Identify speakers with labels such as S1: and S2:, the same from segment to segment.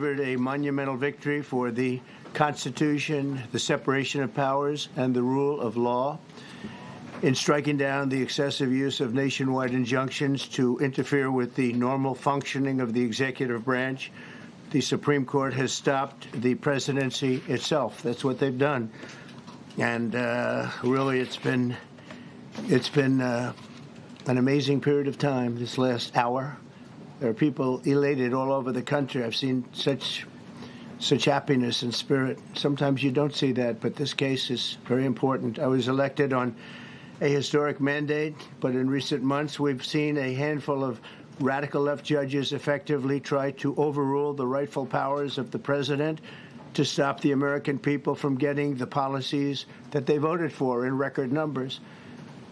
S1: delivered a monumental victory for the Constitution, the separation of powers, and the rule of law in striking down the excessive use of nationwide injunctions to interfere with the normal functioning of the executive branch. The Supreme Court has stopped the presidency itself. That's what they've done. And really, it's been an amazing period of time this last hour. There are people elated all over the country. I've seen such happiness and spirit. Sometimes you don't see that, but this case is very important. I was elected on a historic mandate, but in recent months we've seen a handful of radical left judges effectively try to overrule the rightful powers of the president to stop the American people from getting the policies that they voted for in record numbers.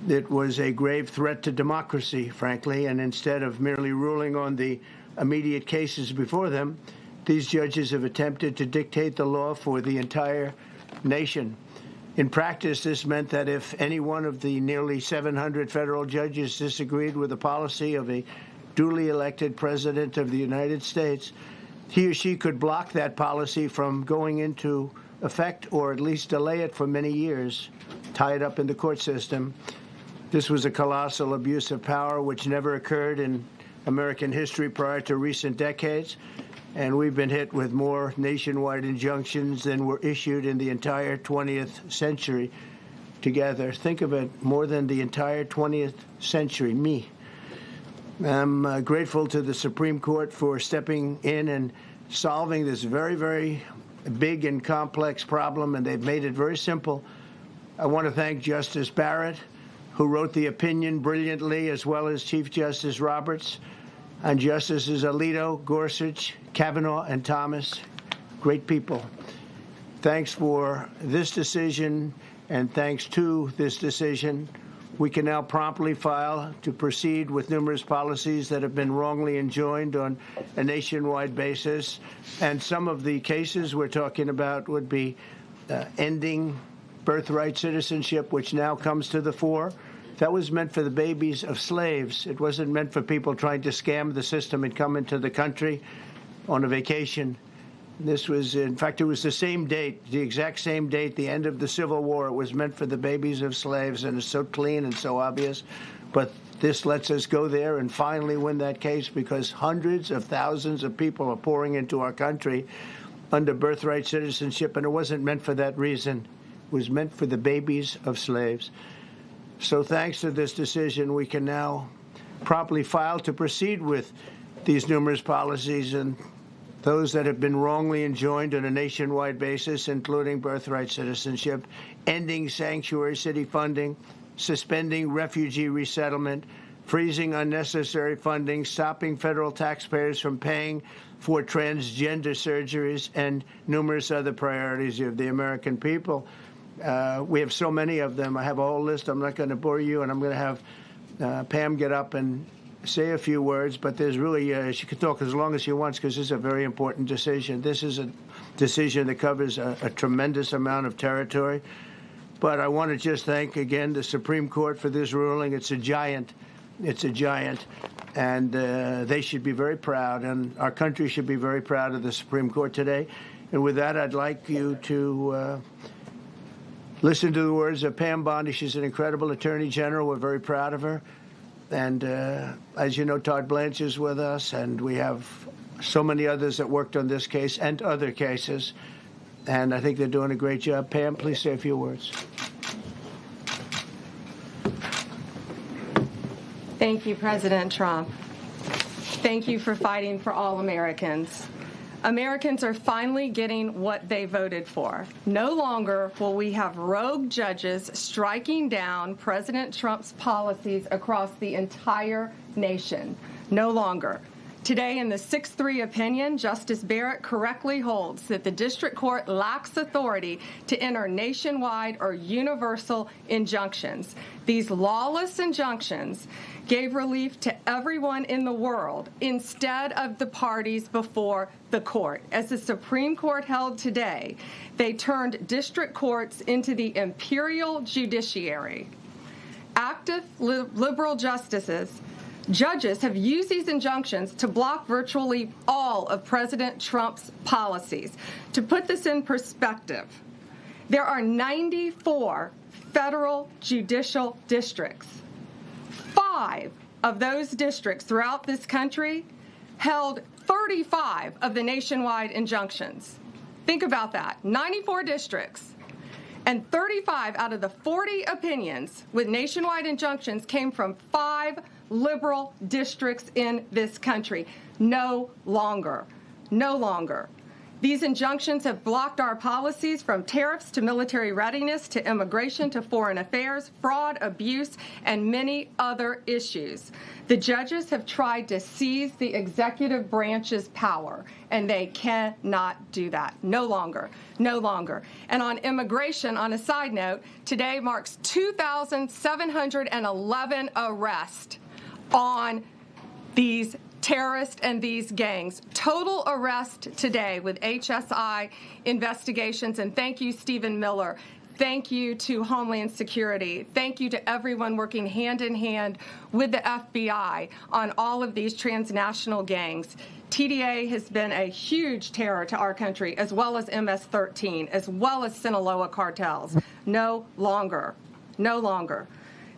S1: It was a grave threat to democracy, frankly, and instead of merely ruling on the immediate cases before them, these judges have attempted to dictate the law for the entire nation. In practice, this meant that if any one of the nearly 700 federal judges disagreed with the policy of a duly elected president of the United States, he or she could block that policy from going into effect or at least delay it for many years, tie it up in the court system. This was a colossal abuse of power which never occurred in American history prior to recent decades. And we've been hit with more nationwide injunctions than were issued in the entire 20th century together. Think of it, more than the entire 20th century, me. I'm grateful to the Supreme Court for stepping in and solving this very, very big and complex problem, and they've made it very simple. I want to thank Justice Barrett, who wrote the opinion brilliantly, as well as Chief Justice Roberts, and Justices Alito, Gorsuch, Kavanaugh, and Thomas. Great people. Thanks for this decision, and thanks to this decision, we can now promptly file to proceed with numerous policies that have been wrongly enjoined on a nationwide basis. And some of the cases we're talking about would be ending birthright citizenship, which now comes to the fore. That was meant for the babies of slaves. It wasn't meant for people trying to scam the system and come into the country on a vacation. This was, in fact, it was the same date, the exact same date, the end of the Civil War. It was meant for the babies of slaves, and it's so clean and so obvious. But this lets us go there and finally win that case, because hundreds of thousands of people are pouring into our country under birthright citizenship, and it wasn't meant for that reason. It was meant for the babies of slaves. So thanks to this decision, we can now promptly file to proceed with these numerous policies and those that have been wrongly enjoined on a nationwide basis, including birthright citizenship, ending sanctuary city funding, suspending refugee resettlement, freezing unnecessary funding, stopping federal taxpayers from paying for transgender surgeries, and numerous other priorities of the American people. We have so many of them. I have a whole list. I'm not going to bore you, and I'm going to have Pam get up and say a few words, but there's really, she can talk as long as she wants, because this is a very important decision. This is a decision that covers a tremendous amount of territory. But I want to just thank, again, the Supreme Court for this ruling. It's a giant. It's a giant. And they should be very proud, and our country should be very proud of the Supreme Court today. And with that, I'd like you to listen to the words of Pam Bondi. She's an incredible Attorney General. We're very proud of her. And as you know, Todd Blanche is with us, and we have so many others that worked on this case and other cases. And I think they're doing a great job. Pam, please say a few words.
S2: Thank you, President Trump. Thank you for fighting for all Americans. Americans are finally getting what they voted for. No longer will we have rogue judges striking down President Trump's policies across the entire nation. No longer. Today, in the 6-3 opinion, Justice Barrett correctly holds that the district court lacks authority to enter nationwide or universal injunctions. These lawless injunctions gave relief to everyone in the world instead of the parties before the court. As the Supreme Court held today, they turned district courts into the imperial judiciary. Active liberal justices Judges have used these injunctions to block virtually all of President Trump's policies. To put this in perspective, there are 94 federal judicial districts. 5 of those districts throughout this country held 35 of the nationwide injunctions. Think about that, 94 districts. And 35 out of the 40 opinions with nationwide injunctions came from 5 liberal districts in this country. No longer. No longer. These injunctions have blocked our policies from tariffs to military readiness to immigration to foreign affairs, fraud, abuse, and many other issues. The judges have tried to seize the executive branch's power, and they cannot do that. No longer. No longer. And on immigration, on a side note, today marks 2,711 arrests on these terrorists and these gangs. Total arrest today with HSI investigations. And thank you, Stephen Miller. Thank you to Homeland Security. Thank you to everyone working hand in hand with the FBI on all of these transnational gangs. TDA has been a huge terror to our country, as well as MS-13, as well as Sinaloa cartels. No longer. No longer.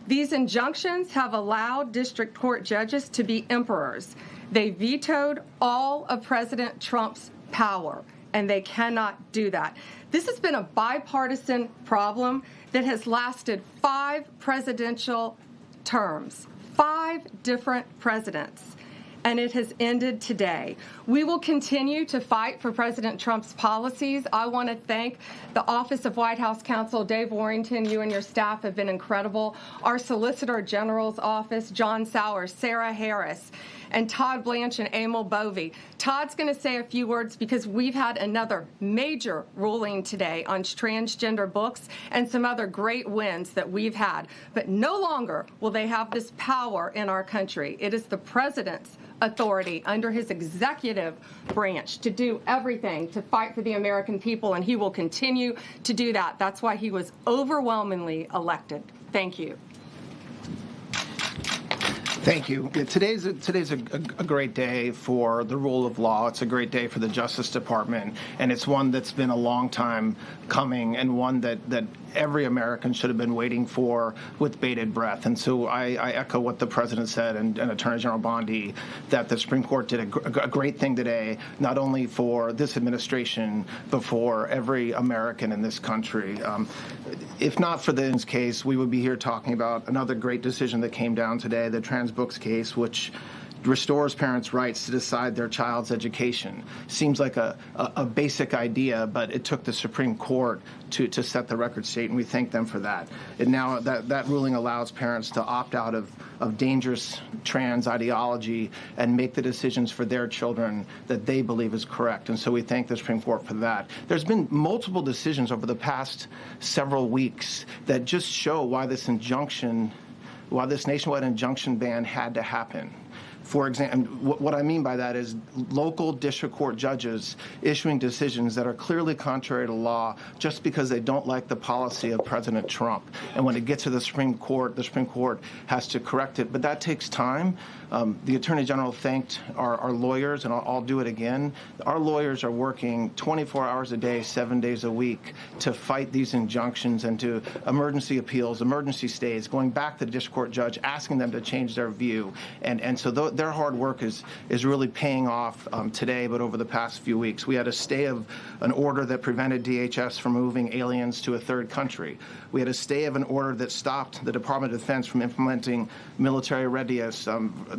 S2: These injunctions have allowed district court judges to be emperors. They vetoed all of President Trump's power, and they cannot do that. This has been a bipartisan problem that has lasted 5 presidential terms, 5 different presidents, and it has ended today. We will continue to fight for President Trump's policies. I want to thank the Office of White House Counsel, Dave Warrington. You and your staff have been incredible. Our Solicitor General's office, John Sowers, Sarah Harris, and Todd, Blanche, and Emil Bovey. Todd's going to say a few words because we've had another major ruling today on transgender books and some other great wins that we've had. But no longer will they have this power in our country. It is the president's authority under his executive branch to do everything to fight for the American people, and he will continue to do that. That's why he was overwhelmingly elected. Thank you.
S3: Thank you. Today's a great day for the rule of law. It's a great day for the Justice Department, and it's one that's been a long time coming and one that every American should have been waiting for with bated breath. And so I echo what the President said and Attorney General Bondi, that the Supreme Court did a great thing today, not only for this administration, but for every American in this country. If not for this case, we would be here talking about another great decision that came down today, the trans books case, which restores parents' rights to decide their child's education. Seems like a basic idea, but it took the Supreme Court to set the record straight, and we thank them for that. And now that ruling allows parents to opt out of dangerous trans ideology and make the decisions for their children that they believe is correct. And so we thank the Supreme Court for that. There's been multiple decisions over the past several weeks that just show why this nationwide injunction ban had to happen. For example, what I mean by that is local district court judges issuing decisions that are clearly contrary to law just because they don't like the policy of President Trump. And when it gets to the Supreme Court has to correct it. But that takes time. The Attorney General thanked our lawyers, and I'll do it again. Our lawyers are working 24 hours a day, 7 days a week to fight these injunctions and to emergency appeals, emergency stays, going back to the district court judge, asking them to change their view. And so their hard work is really paying off today, but over the past few weeks. We had a stay of an order that prevented DHS from moving aliens to a third country. We had a stay of an order that stopped the Department of Defense from implementing military readiness,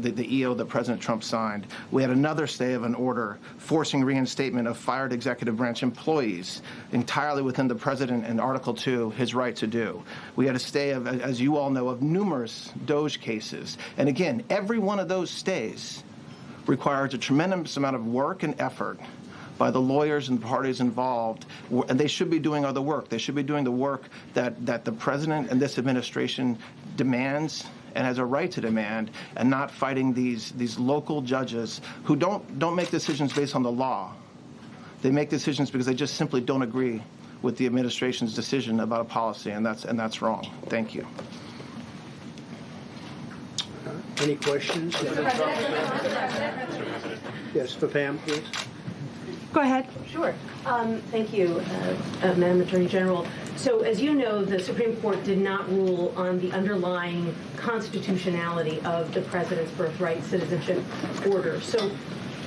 S3: the EO that President Trump signed. We had another stay of an order forcing reinstatement of fired executive branch employees entirely within the President and Article 2, his right to do. We had a stay of, as you all know, of numerous DOJ cases. And again, every one of those stays requires a tremendous amount of work and effort by the lawyers and the parties involved, and they should be doing other work. They should be doing the work that the President and this administration demands and has a right to demand, and not fighting these local judges who don't make decisions based on the law. They make decisions because they just simply don't agree with the administration's decision about a policy, and that's wrong. Thank you.
S1: Any questions? Yes, for Pam, please.
S2: Go ahead.
S4: Sure. Thank you, Madam Attorney General. So as you know, the Supreme Court did not rule on the underlying constitutionality of the President's Birthright Citizenship order. So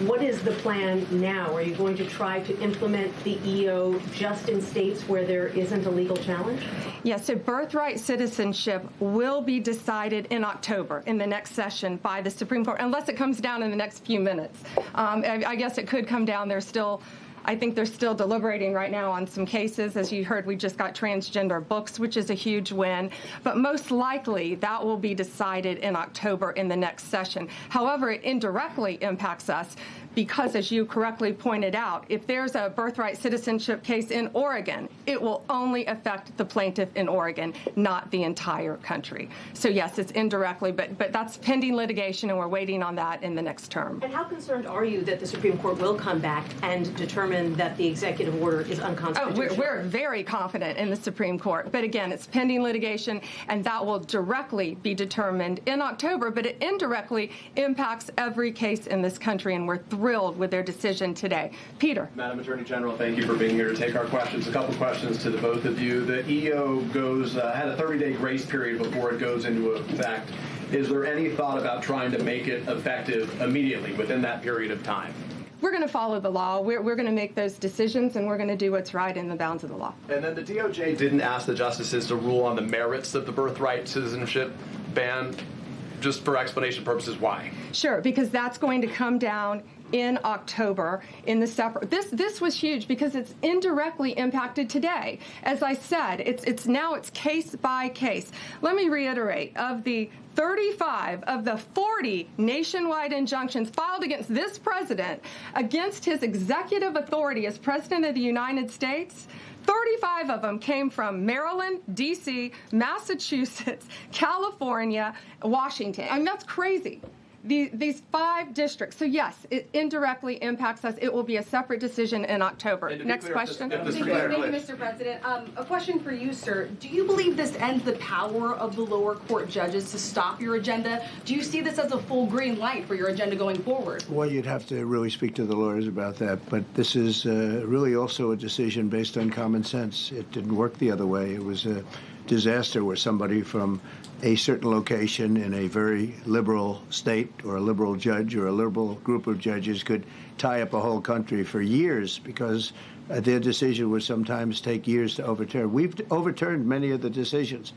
S4: what is the plan now? Are you going to try to implement the EO just in states where there isn't a legal challenge?
S2: Yes, so birthright citizenship will be decided in October in the next session by the Supreme Court, unless it comes down in the next few minutes. I guess it could come down. I think they're still deliberating right now on some cases. As you heard, we just got transgender books, which is a huge win. But most likely, that will be decided in October in the next session. However, it indirectly impacts us because, as you correctly pointed out, if there's a birthright citizenship case in Oregon, it will only affect the plaintiff in Oregon, not the entire country. So, yes, it's indirectly, but that's pending litigation, and we're waiting on that in the next term.
S4: And how concerned are you that the Supreme Court will come back and determine that the executive order is unconstitutional?
S2: Oh, we're very confident in the Supreme Court. But again, it's pending litigation, and that will directly be determined in October, but it indirectly impacts every case in this country, and we're thrilled with their decision today. Peter.
S5: Madam Attorney General, thank you for being here to take our questions. A couple questions to the both of you. The EO had a 30-day grace period before it goes into effect. Is there any thought about trying to make it effective immediately within that period of time?
S2: We're going to follow the law. We're going to make those decisions, and we're going to do what's right in the bounds of the law.
S5: And then the DOJ didn't ask the justices to rule on the merits of the birthright citizenship ban. Just for explanation purposes, why?
S2: Sure, because that's going to come down in October in the separate. This was huge because it's indirectly impacted today. As I said, it's case by case. Let me reiterate, of the 35 of the 40 nationwide injunctions filed against this president, against his executive authority as President of the United States, 35 of them came from Maryland, D.C., Massachusetts, California, Washington. I mean, that's crazy. These 5 districts. So, yes, it indirectly impacts us. It will be a separate decision in October. Next question.
S6: Thank you, Mr. President. A question for you, sir. Do you believe this ends the power of the lower court judges to stop your agenda? Do you see this as a full green light for your agenda going forward?
S1: Well, you'd have to really speak to the lawyers about that. But this is really also a decision based on common sense. It didn't work the other way. It was a disaster where somebody from a certain location in a very liberal state or a liberal judge or a liberal group of judges could tie up a whole country for years because their decision would sometimes take years to overturn. We've overturned many of the decisions,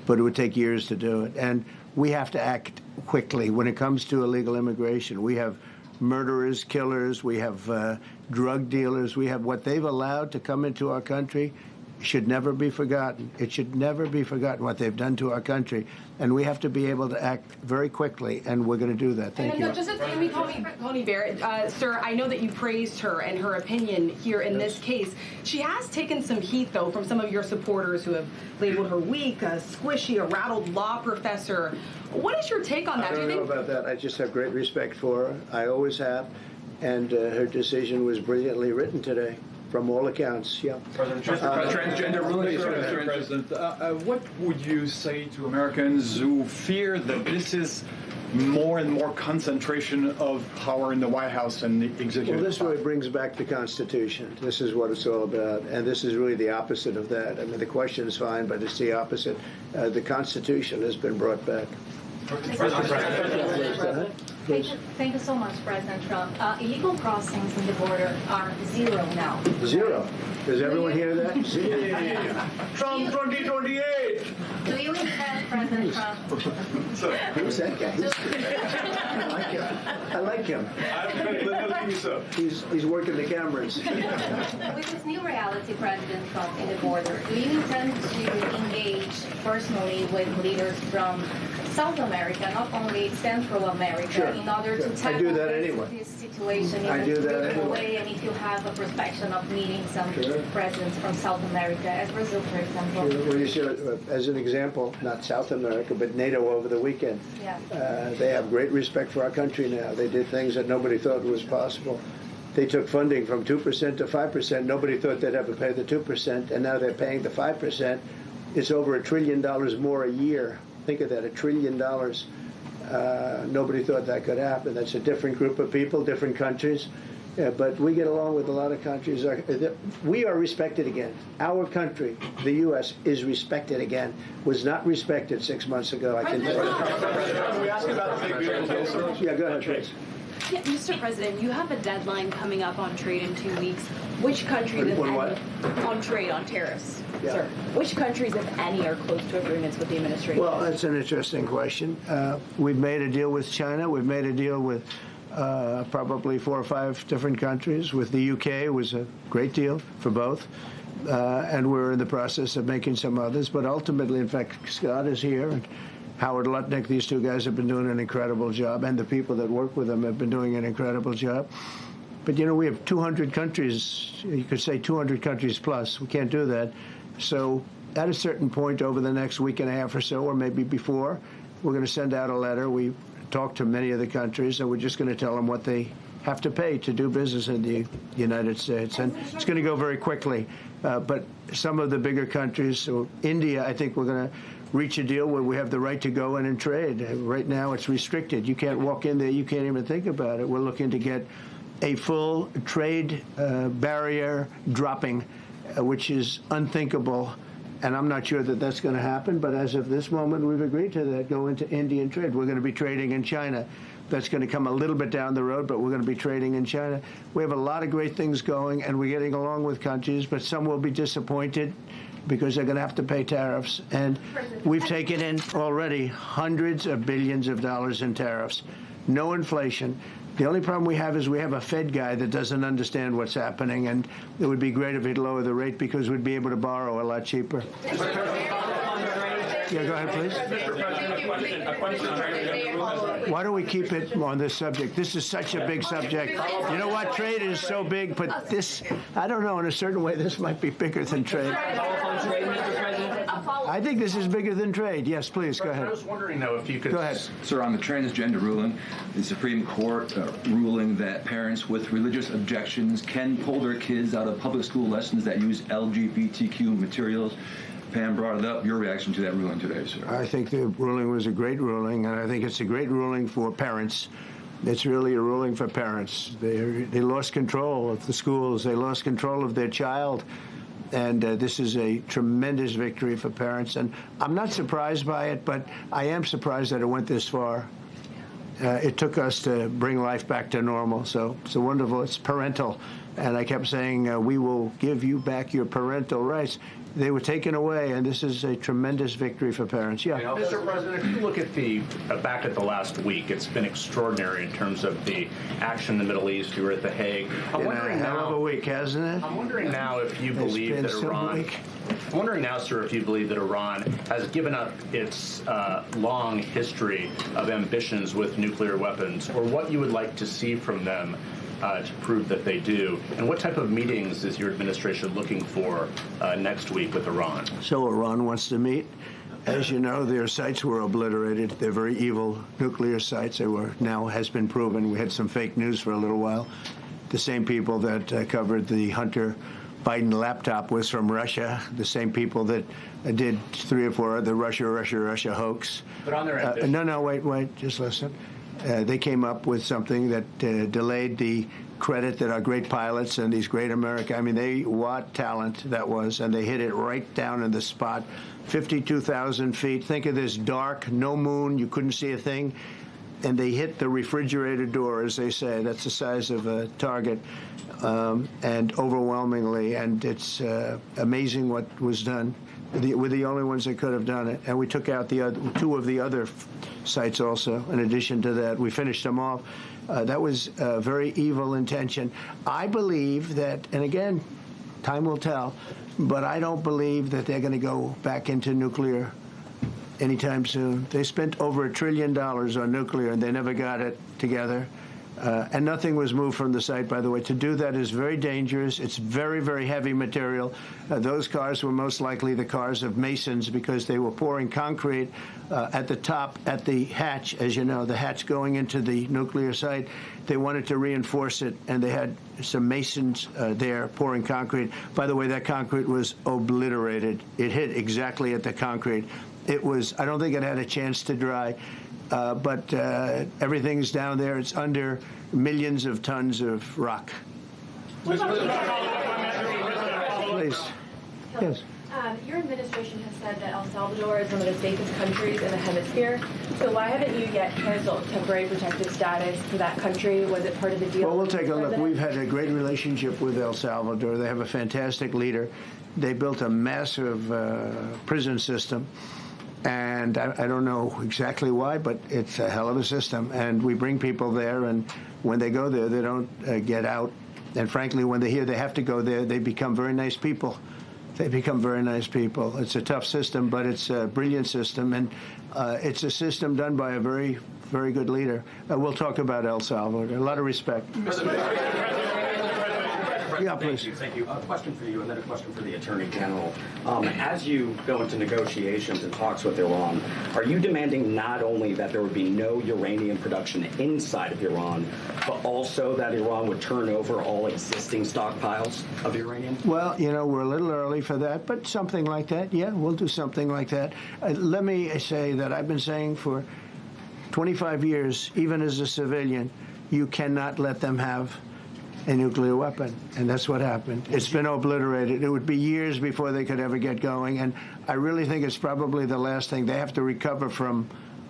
S1: but it would take years to do it. And we have to act quickly when it comes to illegal immigration. We have murderers, killers, we have drug dealers, we have what they've allowed to come into our country. Should never be forgotten. It should never be forgotten what they've done to our country. And we have to be able to act very quickly, and we're going to do that. Thank you.
S6: Just as Pam Bondi Barrett, sir, I know that you praised her and her opinion here in this case. She has taken some heat, though, from some of your supporters who have labeled her weak, a squishy, a rattled law professor. What is your take on that?
S1: I don't know about that. I just have great respect for her. I always have. And her decision was brilliantly written today. From all accounts, yeah.
S5: Transgender rulings.
S7: Mr. President, what would you say to Americans who fear that this is more and more concentration of power in the White House and the executive?
S1: Well, this really brings back the Constitution. This is what it's all about. And this is really the opposite of that. I mean, the question is fine, but it's the opposite. The Constitution has been brought back.
S8: Thank you so much, President Trump. Illegal crossings in the border are 0 now.
S1: 0. Does everyone hear that? 0. Trump 2028.
S8: Do you intend, President Trump?
S1: Who's that guy? I like him. He's working the cameras.
S8: With this new reality, President Trump, in the border, do you intend to engage personally with leaders from South America, not only Central America,
S1: sure.
S8: in order to tackle this situation in a different way? And if you have a perspective of meeting some presidents from South America, as Brazil, for example.
S1: Sure. Well, you see, as an example, not South America, but NATO over the weekend.
S8: Yeah.
S1: They have great respect for our country now. They did things that nobody thought was possible. They took funding from 2% to 5%. Nobody thought they'd ever pay the 2%, and now they're paying the 5%. It's over $1 trillion more a year. Think of that, $1 trillion. Nobody thought that could happen. That's a different group of people, different countries. But we get along with a lot of countries. We are respected again. Our country, the U.S., is respected again. Was not respected 6 months ago, I can tell you.
S5: Can we ask about the big beautiful?
S1: Yeah, go ahead, please.
S9: Yeah, Mr. President, you have a deadline coming up on trade in 2 weeks. Which countries, if any, on trade, on tariffs, sir? Which countries, if any, are close to agreements with the administration?
S1: Well, that's an interesting question. We've made a deal with China. We've made a deal with probably 4 or 5 different countries. With the UK, it was a great deal for both. And we're in the process of making some others. But ultimately, in fact, Scott is here. And Howard Lutnick, these 2 guys have been doing an incredible job. And the people that work with them have been doing an incredible job. But, you know, we have 200 countries. You could say 200 countries plus. We can't do that. So at a certain point over the next week and a half or so, or maybe before, we're going to send out a letter. We talked to many of the countries, and we're just going to tell them what they have to pay to do business in the United States. And it's going to go very quickly. But some of the bigger countries, so India, I think we're going to reach a deal where we have the right to go in and trade. Right now it's restricted. You can't walk in there. You can't even think about it. We're looking to get a full trade barrier dropping, which is unthinkable. And I'm not sure that that's going to happen, but as of this moment, we've agreed to that, go into Indian trade. We're going to be trading in China. That's going to come a little bit down the road, but we're going to be trading in China. We have a lot of great things going, and we're getting along with countries, but some will be disappointed because they're going to have to pay tariffs. And we've taken in already hundreds of billions of dollars in tariffs. No inflation. The only problem we have is we have a Fed guy that doesn't understand what's happening, and it would be great if he'd lower the rate because we'd be able to borrow a lot cheaper. Yeah, go ahead, please. Why don't we keep it on this subject? This is such a big subject. You know what? Trade is so big, but this, I don't know, in a certain way, this might be bigger than trade. I think this is bigger than trade. Yes, please, go ahead.
S5: I was wondering, though, if you could...
S1: Go ahead.
S10: Sir, on the transgender ruling, the Supreme Court ruling that parents with religious objections can pull their kids out of public school lessons that use LGBTQ materials. Pam brought it up. Your reaction to that ruling today, sir?
S1: I think the ruling was a great ruling, and I think it's a great ruling for parents. It's really a ruling for parents. They lost control of the schools. They lost control of their child. And this is a tremendous victory for parents. And I'm not surprised by it, but I am surprised that it went this far. It took us to bring life back to normal. So it's wonderful. It's parental. And I kept saying, we will give you back your parental rights. They were taken away, and this is a tremendous victory for parents. Yeah.
S5: Mr. President, if you look at back at the last week, it's been extraordinary in terms of the action in the Middle East. You were at The Hague. I'm wondering
S1: hell of a week, hasn't it?
S5: I'm wondering now if you believe that Iran. I'm wondering now, sir, if you believe that Iran has given up its long history of ambitions with nuclear weapons, or what you would like to see from them to prove that they do, and what type of meetings is your administration looking for next week with Iran? So
S1: Iran wants to meet. As you know, their sites were obliterated. They're very evil nuclear sites. They were, now has been proven. We had some fake news for a little while. The same people that covered the Hunter Biden laptop was from Russia. The same people that did 3 or 4 other Russia hoax.
S5: But on their ambition.
S1: No, wait, just listen. They came up with something that delayed the credit that our great pilots and these great what talent that was, and they hit it right down in the spot, 52,000 feet. Think of this dark, no moon, you couldn't see a thing, and they hit the refrigerator door, as they say. That's the size of a target, and overwhelmingly, and it's amazing what was done. We're the only ones that could have done it, and we took out the 2 of the other sites also. In addition to that, we finished them off. That was a very evil intention. I believe that, and again, time will tell, but I don't believe that they're going to go back into nuclear anytime soon. They spent over $1 trillion on nuclear, and they never got it together. And nothing was moved from the site, by the way. To do that is very dangerous. It's very, very heavy material. Those cars were most likely the cars of masons because they were pouring concrete at the top, at the hatch, as you know, the hatch going into the nuclear site. They wanted to reinforce it, and they had some masons there pouring concrete. By the way, that concrete was obliterated. It hit exactly at the concrete. It was, I don't think it had a chance to dry. but everything's down there. It's under millions of tons of rock. Please. Yes.
S9: Your administration has said that El Salvador is one of the safest countries in the hemisphere. So why haven't you yet canceled temporary protected status for that country? Was it part of the deal?
S1: Well, we'll take a look. We've had a great relationship with El Salvador. They have a fantastic leader. They built a massive prison system. And I don't know exactly why, but it's a hell of a system. And we bring people there, and when they go there, they don't get out. And frankly, when they hear they have to go there, they become very nice people. They become very nice people. It's a tough system, but it's a brilliant system, and it's a system done by a very, very good leader. We'll talk about El Salvador. A lot of respect. Yeah, please.
S11: Thank you. A question for you, and then a question for the Attorney General. As you go into negotiations and talks with Iran, are you demanding not only that there would be no uranium production inside of Iran, but also that Iran would turn over all existing stockpiles of uranium?
S1: Well, you know, we're a little early for that, but something like that, yeah, we'll do something like that. Let me say that I've been saying for 25 years, even as a civilian, you cannot let them have a nuclear weapon, and that's what happened. It's been obliterated. It would be years before they could ever get going, and I really think it's probably the last thing. They have to recover from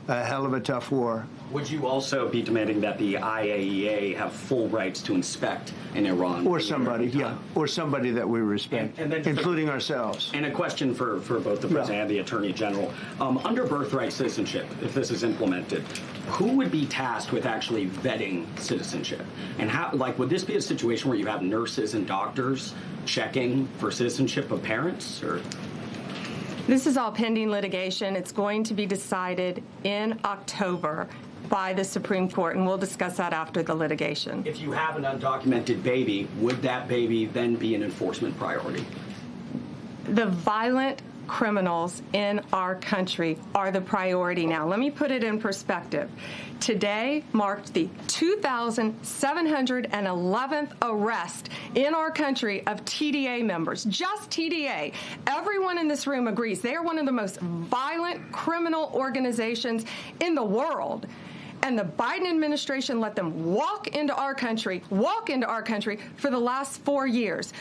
S1: a hell of a tough war.
S11: Would you also be demanding that the IAEA have full rights to inspect in Iran?
S1: Or somebody, yeah, or somebody that we respect,
S11: and then
S1: including ourselves.
S11: And a question for both the President and the Attorney General. Under birthright citizenship, if this is implemented, who would be tasked with actually vetting citizenship? And how, like, would this be a situation where you have nurses and doctors checking for citizenship of parents, or?
S2: This is all pending litigation. It's going to be decided in October by the Supreme Court, and we'll discuss that after the litigation.
S11: If you have an undocumented baby, would that baby then be an enforcement priority?
S2: The violent criminals in our country are the priority now. Let me put it in perspective. Today marked the 2,711th arrest in our country of TDA members, just TDA. Everyone in this room agrees they are one of the most violent criminal organizations in the world. And the Biden administration let them walk into our country for the last 4 years.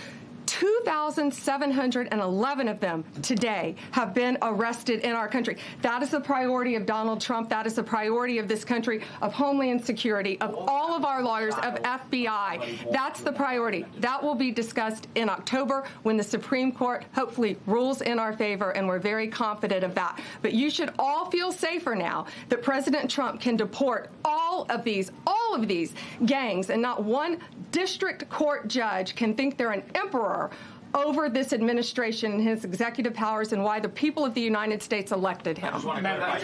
S2: 2,711 of them today have been arrested in our country. That is the priority of Donald Trump. That is the priority of this country, of Homeland Security, of all of our lawyers, of FBI. That's the priority. That will be discussed in October when the Supreme Court hopefully rules in our favor, and we're very confident of that. But you should all feel safer now that President Trump can deport all of these gangs, and not one district court judge can think they're an emperor over this administration and his executive powers and why the people of the United States elected him.
S1: I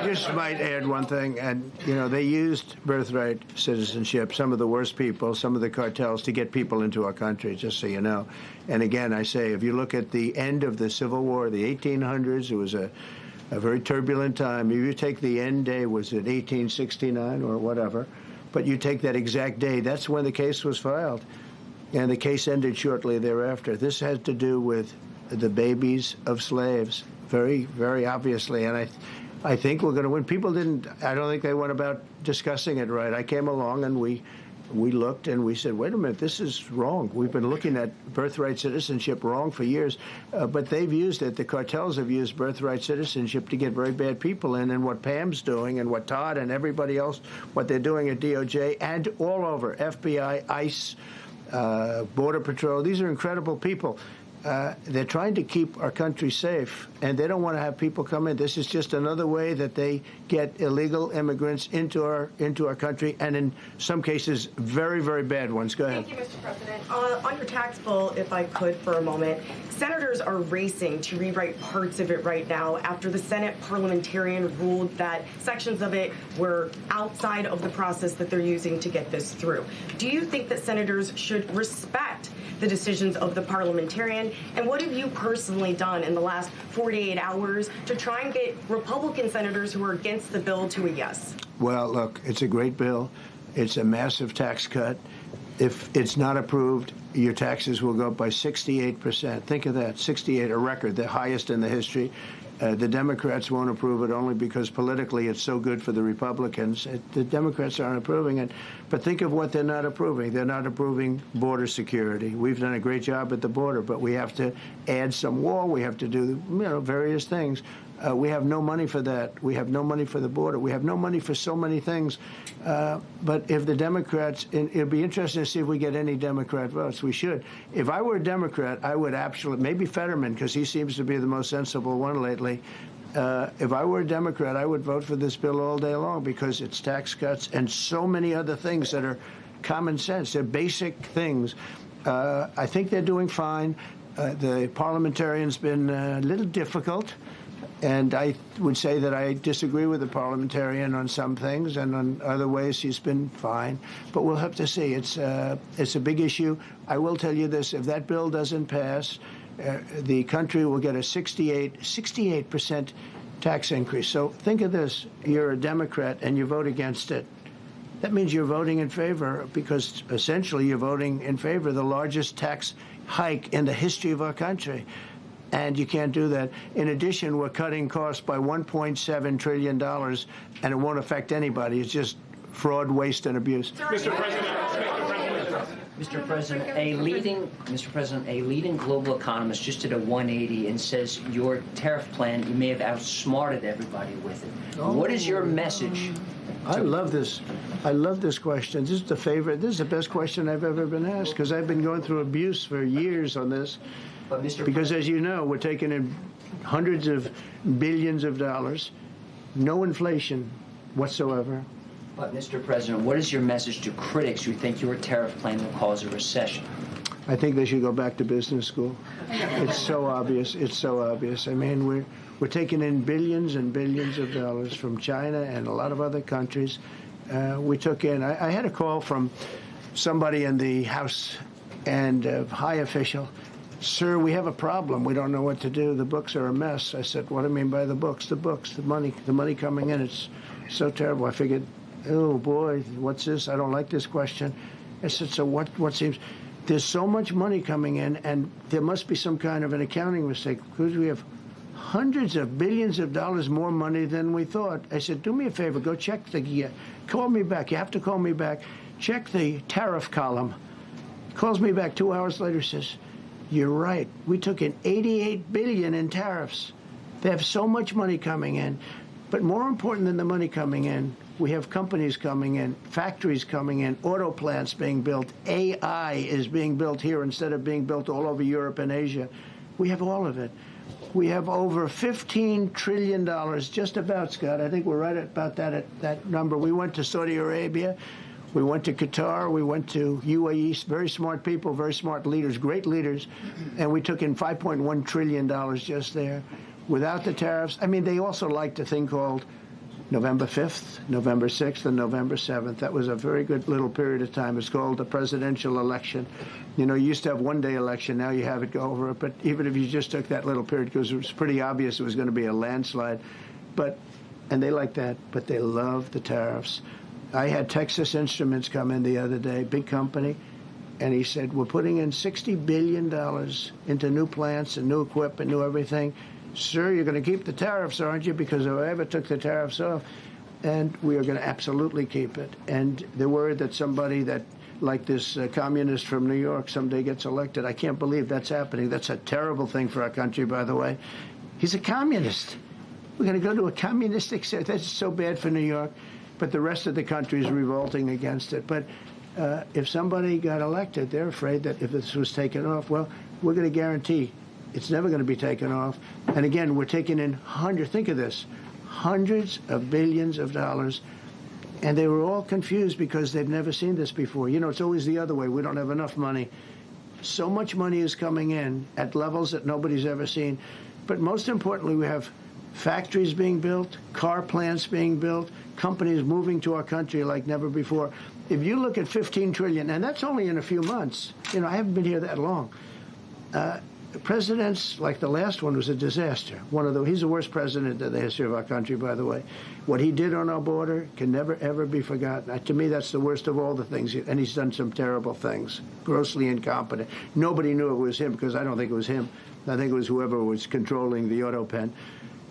S1: just might add one thing, and you know, they used birthright citizenship, some of the worst people, some of the cartels, to get people into our country, just so you know. And again, I say, if you look at the end of the Civil War, the 1800s, it was a very turbulent time. If you take the end day, was it 1869 or whatever, but you take that exact day, that's when the case was filed. And the case ended shortly thereafter. This had to do with the babies of slaves, very, very obviously. And I think we're going to win. People I don't think they went about discussing it right. I came along and we looked and we said, wait a minute, this is wrong. We've been looking at birthright citizenship wrong for years, but they've used it. The cartels have used birthright citizenship to get very bad people in, and what Pam's doing and what Todd and everybody else, what they're doing at DOJ and all over, FBI, ICE, Border Patrol, these are incredible people. They're trying to keep our country safe, and they don't want to have people come in. This is just another way that they get illegal immigrants into our country, and in some cases, very, very bad ones. Go ahead.
S12: Thank you, Mr. President. On your tax bill, if I could for a moment, senators are racing to rewrite parts of it right now after the Senate parliamentarian ruled that sections of it were outside of the process that they're using to get this through. Do you think that senators should respect the decisions of the parliamentarian? And what have you personally done in the last 48 hours to try and get Republican senators who are against the bill to a yes?
S1: Well, look, it's a great bill. It's a massive tax cut. If it's not approved, your taxes will go up by 68%. Think of that, 68, a record, the highest in the history. The Democrats won't approve it only because politically it's so good for the Republicans. The Democrats aren't approving it. But think of what they're not approving. They're not approving border security. We've done a great job at the border, but we have to add some wall. We have to do, various things. We have no money for that. We have no money for the border. We have no money for so many things. But if the Democrats, it'd be interesting to see if we get any Democrat votes. We should. If I were a Democrat, I would absolutely, maybe Fetterman, because he seems to be the most sensible one lately. If I were a Democrat, I would vote for this bill all day long because it's tax cuts and so many other things that are common sense. They're basic things. I think they're doing fine. The parliamentarian's been a little difficult. And I would say that I disagree with the parliamentarian on some things, and on other ways he's been fine. But we'll have to see. It's a big issue. I will tell you this: if that bill doesn't pass, the country will get a 68% tax increase. So think of this: you're a Democrat and you vote against it. That means you're voting in favor, because essentially you're voting in favor of the largest tax hike in the history of our country. And you can't do that. In addition, we're cutting costs by $1.7 trillion, and it won't affect anybody. It's just fraud, waste, and abuse.
S13: Mr. President, a leading global economist just did a 180 and says your tariff plan, you may have outsmarted everybody with it. What is your message?
S1: I love this. I love this question. This is the favorite. This is the best question I've ever been asked, because I've been going through abuse for years on this. Because, as you know, we're taking in hundreds of billions of dollars, no inflation whatsoever.
S13: But, Mr. President, what is your message to critics who think your tariff plan will cause a recession?
S1: I think they should go back to business school. It's so obvious. It's so obvious. I mean, we're taking in billions and billions of dollars from China and a lot of other countries. We took in, I had a call from somebody in the House and a high official. Sir, we have a problem. We don't know what to do. The books are a mess. I said, what do you mean by the books? The books, the money coming in. It's so terrible. I figured, oh, boy, what's this? I don't like this question. I said, so what seems? There's so much money coming in, and there must be some kind of an accounting mistake, because we have hundreds of billions of dollars more money than we thought. I said, do me a favor. Go check call me back. You have to call me back. Check the tariff column. Calls me back 2 hours later, says, you're right. We took in $88 billion in tariffs. They have so much money coming in. But more important than the money coming in, we have companies coming in, factories coming in, auto plants being built. AI is being built here instead of being built all over Europe and Asia. We have all of it. We have over $15 trillion, just about, Scott. I think we're right about that number. We went to Saudi Arabia. We went to Qatar, we went to UAE, very smart people, very smart leaders, great leaders, and we took in $5.1 trillion just there without the tariffs. I mean, they also liked a thing called November 5th, November 6th, and November 7th. That was a very good little period of time. It's called the presidential election. You know, you used to have one-day election. Now you have it go over it. But even if you just took that little period, because it was pretty obvious it was going to be a landslide. And they like that, but they love the tariffs. I had Texas Instruments come in the other day, big company, and he said, we're putting in $60 billion into new plants and new equipment, new everything. Sir, you're going to keep the tariffs, aren't you? Because if I ever took the tariffs off, and we are going to absolutely keep it. And they're worried that somebody that, like this communist from New York, someday gets elected. I can't believe that's happening. That's a terrible thing for our country, by the way. He's a communist. We're going to go to a communistic state. That's so bad for New York. But the rest of the country is revolting against it. But if somebody got elected, they're afraid that if this was taken off, well, we're going to guarantee it's never going to be taken off. And again, we're taking in think of this, hundreds of billions of dollars. And they were all confused because they've never seen this before. You know, it's always the other way. We don't have enough money. So much money is coming in at levels that nobody's ever seen. But most importantly, we have factories being built, car plants being built, companies moving to our country like never before. If you look at $15 trillion, and that's only in a few months. You know, I haven't been here that long. Presidents, like the last one, was a disaster. He's the worst president in the history of our country, by the way. What he did on our border can never, ever be forgotten. To me, that's the worst of all the things. And he's done some terrible things, grossly incompetent. Nobody knew it was him, because I don't think it was him. I think it was whoever was controlling the auto pen.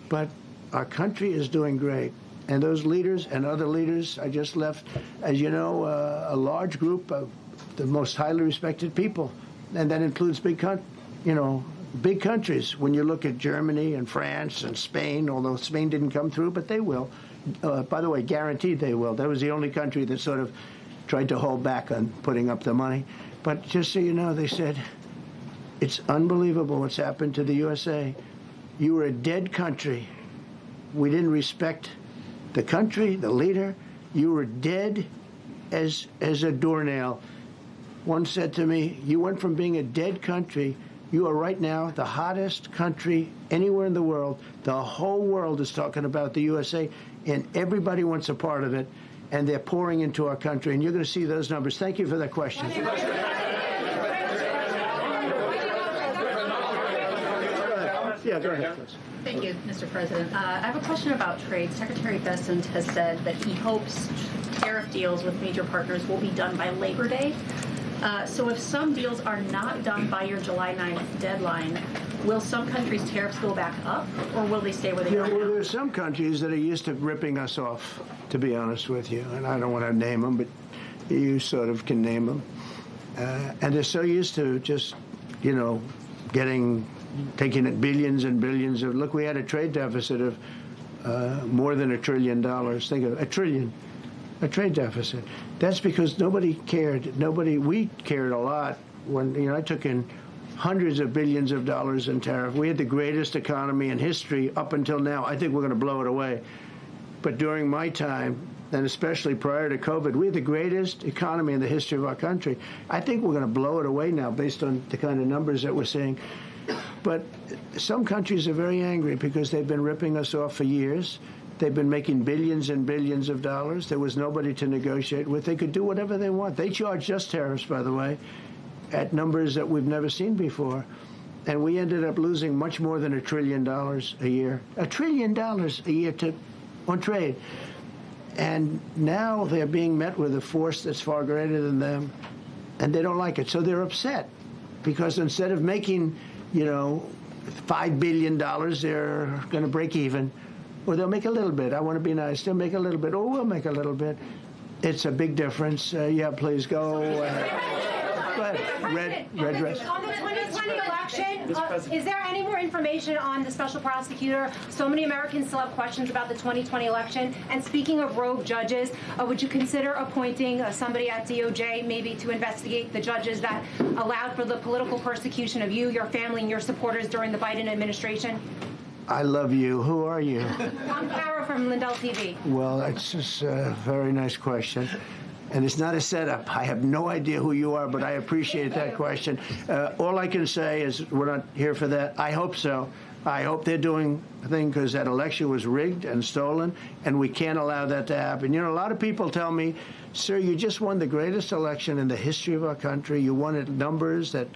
S1: but our country is doing great. And those leaders and other leaders, I just left, as you know, a large group of the most highly respected people, and that includes big countries. When you look at Germany and France and Spain, although Spain didn't come through, but they will. By the way, guaranteed they will. That was the only country that sort of tried to hold back on putting up the money. But just so you know, they said, it's unbelievable what's happened to the USA. You were a dead country. We didn't respect the country, the leader. You were dead as a doornail. One said to me, you went from being a dead country, you are right now the hottest country anywhere in the world. The whole world is talking about the USA, and everybody wants a part of it, and they're pouring into our country, and you're going to see those numbers. Thank you for that question. Yeah, go ahead, please.
S14: Thank you, Mr. President. I have a question about trade. Secretary Bessent has said that he hopes tariff deals with major partners will be done by Labor Day. So if some deals are not done by your July 9th deadline, will some countries' tariffs go back up, or will they stay where they are now?
S1: Well, there's some countries that are used to ripping us off, to be honest with you. And I don't want to name them, but you sort of can name them. And they're so used to just, taking it billions and billions of, look, we had a trade deficit of more than $1 trillion. Think of a trillion, a trade deficit. That's because nobody cared. We cared a lot when, I took in hundreds of billions of dollars in tariff. We had the greatest economy in history up until now. I think we're going to blow it away. But during my time, and especially prior to COVID, we had the greatest economy in the history of our country. I think we're going to blow it away now based on the kind of numbers that we're seeing. But some countries are very angry because they've been ripping us off for years. They've been making billions and billions of dollars. There was nobody to negotiate with. They could do whatever they want. They charged us tariffs, by the way, at numbers that we've never seen before. And we ended up losing much more than $1 trillion a year. $1 trillion a year on trade. And now they're being met with a force that's far greater than them, and they don't like it. So they're upset because instead of making, $5 billion, they're going to break even, or they'll make a little bit. I want to be nice. They'll make a little bit, or we'll make a little bit. It's a big difference. Yeah, please go. Go ahead. Red dress.
S15: On the 2020 election, is there any more information on the special prosecutor? So many Americans still have questions about the 2020 election. And speaking of rogue judges, would you consider appointing somebody at DOJ maybe to investigate the judges that allowed for the political persecution of you, your family, and your supporters during the Biden administration?
S1: I love you. Who are you?
S15: I'm Kara from Lindell TV.
S1: Well, it's just a very nice question. And it's not a setup. I have no idea who you are, but I appreciate that question. All I can say is we're not here for that. I hope so. I hope they're doing a thing because that election was rigged and stolen, and we can't allow that to happen. A lot of people tell me, sir, you just won the greatest election in the history of our country. You won at numbers that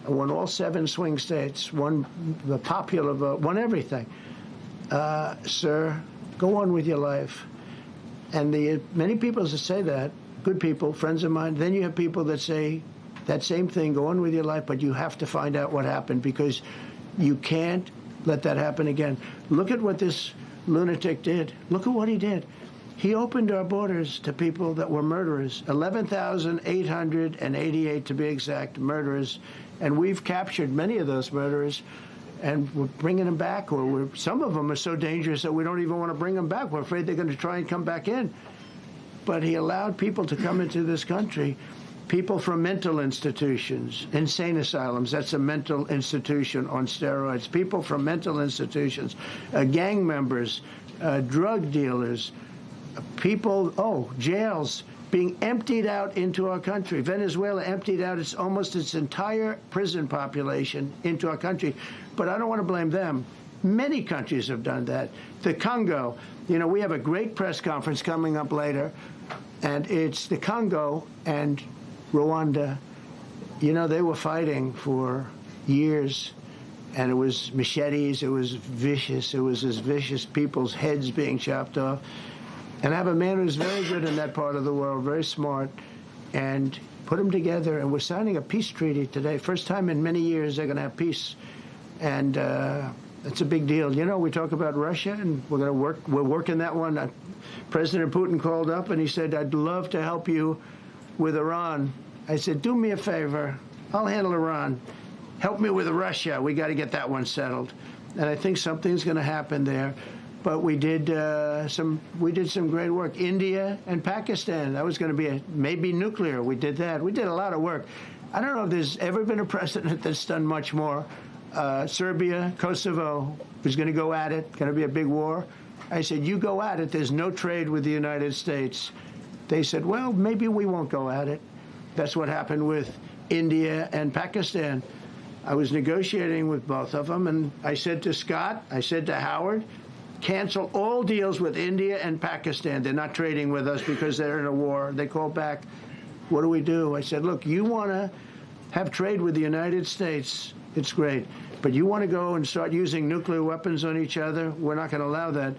S1: won all 7 swing states, won the popular vote, won everything. Sir, go on with your life. And many people that say that, good people, friends of mine, then you have people that say that same thing, go on with your life, but you have to find out what happened because you can't let that happen again. Look at what this lunatic did. Look at what he did. He opened our borders to people that were murderers, 11,888 to be exact, murderers, and we've captured many of those murderers, and we're bringing them back, or some of them are so dangerous that we don't even want to bring them back. We're afraid they're going to try and come back in. But he allowed people to come into this country, people from mental institutions, insane asylums, that's a mental institution on steroids, people from mental institutions, gang members, drug dealers, people, jails being emptied out into our country. Venezuela emptied out almost its entire prison population into our country. But I don't want to blame them. Many countries have done that. The Congo, we have a great press conference coming up later, and it's the Congo and Rwanda. They were fighting for years, and it was machetes, it was vicious, it was as vicious, people's heads being chopped off. And I have a man who's very good in that part of the world, very smart, and put them together, and we're signing a peace treaty today. First time in many years they're going to have peace. And That's a big deal. You know, we talk about Russia, and we're working that one. President Putin called up, and he said, I'd love to help you with Iran. I said, do me a favor. I'll handle Iran. Help me with Russia. We got to get that one settled. And I think something's going to happen there. But we did some great work. India and Pakistan. That was going to be maybe nuclear. We did that. We did a lot of work. I don't know if there's ever been a president that's done much more. Serbia, Kosovo was going to go at it. Going to be a big war. I said, you go at it. There's no trade with the United States. They said, well, maybe we won't go at it. That's what happened with India and Pakistan. I was negotiating with both of them, and I said to Scott, I said to Howard, cancel all deals with India and Pakistan. They're not trading with us because they're in a war. They called back, what do we do? I said, look, you want to have trade with the United States, it's great. But you want to go and start using nuclear weapons on each other? We're not going to allow that.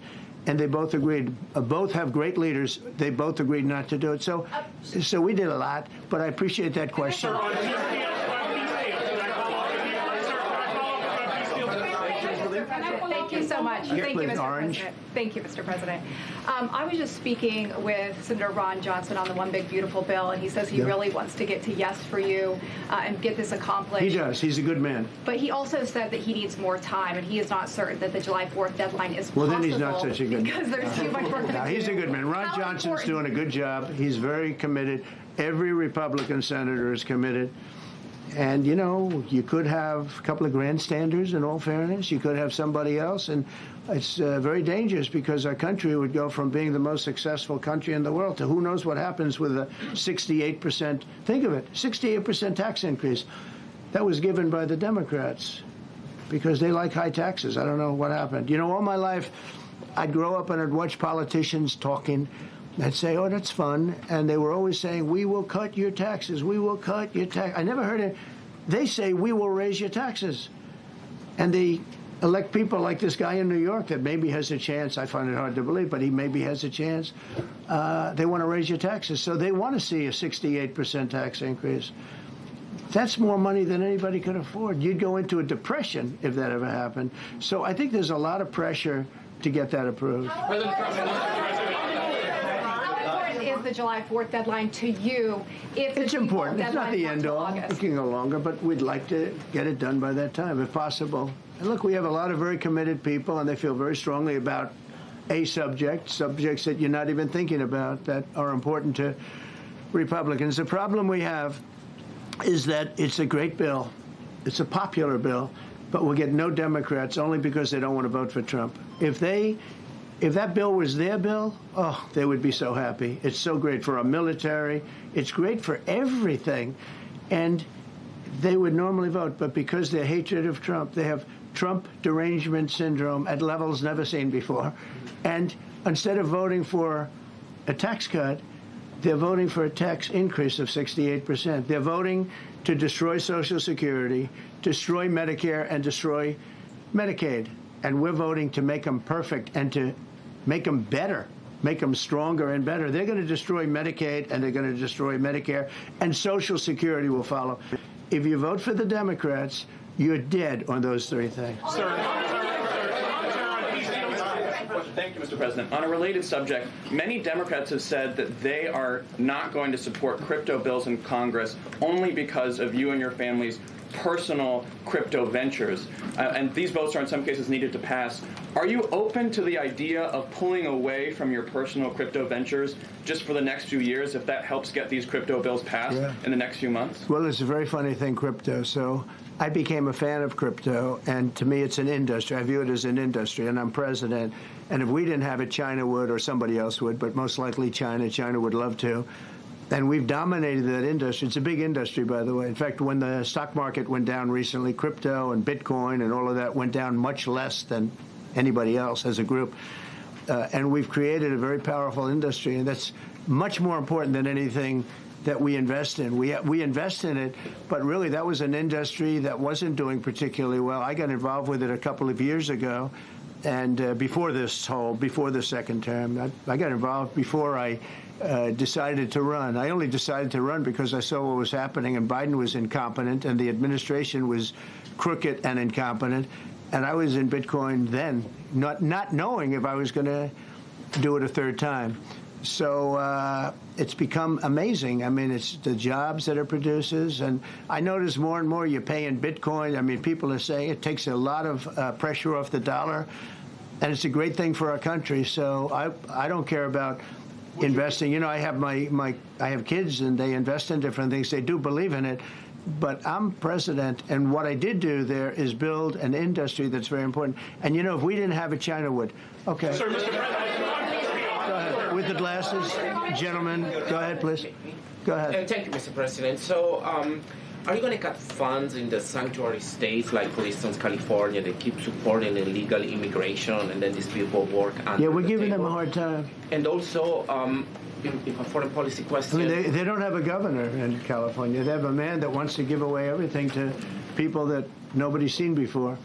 S1: And they both agreed. Both have great leaders. They both agreed not to do it. So we did a lot, but I appreciate that question.
S16: Thank you so much. Thank you, Mr. President. Thank you, Mr. President. I was just speaking with Senator Ron Johnson on the One Big Beautiful Bill, and he says he really wants to get to yes for you and get this accomplished.
S1: He does. He's a good man.
S16: But he also said that he needs more time, and he is not certain that the July 4th deadline is possible.
S1: Well, then he's not such a good man.
S16: Because there's too much work to do.
S1: He's a good man. Ron Johnson's doing a good job. He's very committed. Every Republican senator is committed. And, you know, you could have a couple of grandstanders, in all fairness. You could have somebody else. And it's very dangerous because our country would go from being the most successful country in the world to who knows what happens with a 68%. Think of it, 68% tax increase. That was given by the Democrats because they like high taxes. I don't know what happened. You know, all my life, I'd grow up and I'd watch politicians talking. I'd say, oh, that's fun. And they were always saying, we will cut your taxes. We will cut your tax. I never heard it. They say, we will raise your taxes. And they elect people like this guy in New York that maybe has a chance. I find it hard to believe, but he maybe has a chance. They want to raise your taxes. So they want to see a 68% tax increase. That's more money than anybody could afford. You'd go into a depression if that ever happened. So I think there's a lot of pressure to get that approved.
S16: Is the July 4th deadline to you? If
S1: it's important. It's not the end all. It can go longer, but we'd like to get it done by that time, if possible. And look, we have a lot of very committed people, and they feel very strongly about subjects that you're not even thinking about that are important to Republicans. The problem we have is that it's a great bill. It's a popular bill, but we'll get no Democrats only because they don't want to vote for Trump. If that bill was their bill, oh, they would be so happy. It's so great for our military. It's great for everything. And they would normally vote, but because their hatred of Trump, they have Trump derangement syndrome at levels never seen before. And instead of voting for a tax cut, they're voting for a tax increase of 68%. They're voting to destroy Social Security, destroy Medicare, and destroy Medicaid. And we're voting to make them perfect and to make them better, make them stronger and better. They're going to destroy Medicaid, and they're going to destroy Medicare, and Social Security will follow. If you vote for the Democrats, you're dead on those three things.
S17: Thank you, Mr. President. On a related subject, many Democrats have said that they are not going to support crypto bills in Congress only because of you and your family's personal crypto ventures. And these votes are in some cases needed to pass. Are you open to the idea of pulling away from your personal crypto ventures just for the next few years if that helps get these crypto bills passed in the next few months?
S1: Well, it's a very funny thing, crypto. So I became a fan of crypto, and to me it's an industry. I view it as an industry, and I'm president. And if we didn't have it, China would, or somebody else would, but most likely China. China would love to. And we've dominated that industry. It's a big industry, by the way. In fact, when the stock market went down recently, crypto and Bitcoin and all of that went down much less than anybody else as a group. And we've created a very powerful industry, and that's much more important than anything that we invest in. We invest in it, but really that was an industry that wasn't doing particularly well. I got involved with it a couple of years ago, and before the second term. I got involved before I decided to run. I only decided to run because I saw what was happening, and Biden was incompetent, and the administration was crooked and incompetent. And I was in Bitcoin then, not knowing if I was going to do it a third time. So it's become amazing. I mean, it's the jobs that it produces. And I notice more and more you pay in Bitcoin. I mean, people are saying it takes a lot of pressure off the dollar. And it's a great thing for our country. So I don't care about investing. You know, I have I have kids and they invest in different things. They do believe in it. But I'm president, and what I did do there is build an industry that's very important. And, you know, if we didn't have it, China would. Okay.
S18: Sir, Mr. President.
S1: Go ahead. With the glasses. Gentlemen, go ahead, please. Go ahead.
S18: Thank you, Mr. President. So, are you going to cut funds in the sanctuary states, like, for instance, California? They keep supporting illegal immigration, and then these people work under
S1: Yeah, we're
S18: the
S1: giving
S18: table.
S1: them a hard time.
S18: And also, if a foreign policy question.
S1: I mean, they don't have a governor in California. They have a man that wants to give away everything to people that nobody's seen before.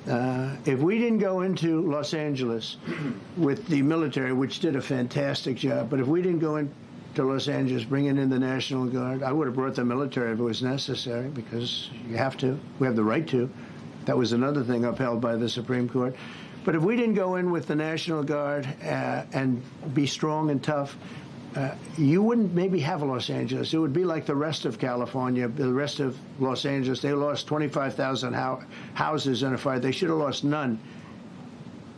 S1: If we didn't go into Los Angeles with the military, which did a fantastic job, but if we didn't go into Los Angeles bringing in the National Guard, I would have brought the military if it was necessary, because you have to. We have the right to. That was another thing upheld by the Supreme Court. But if we didn't go in with the National Guard and be strong and tough, you wouldn't maybe have Los Angeles. It would be like the rest of California, the rest of Los Angeles. They lost 25,000 houses in a fire. They should have lost none.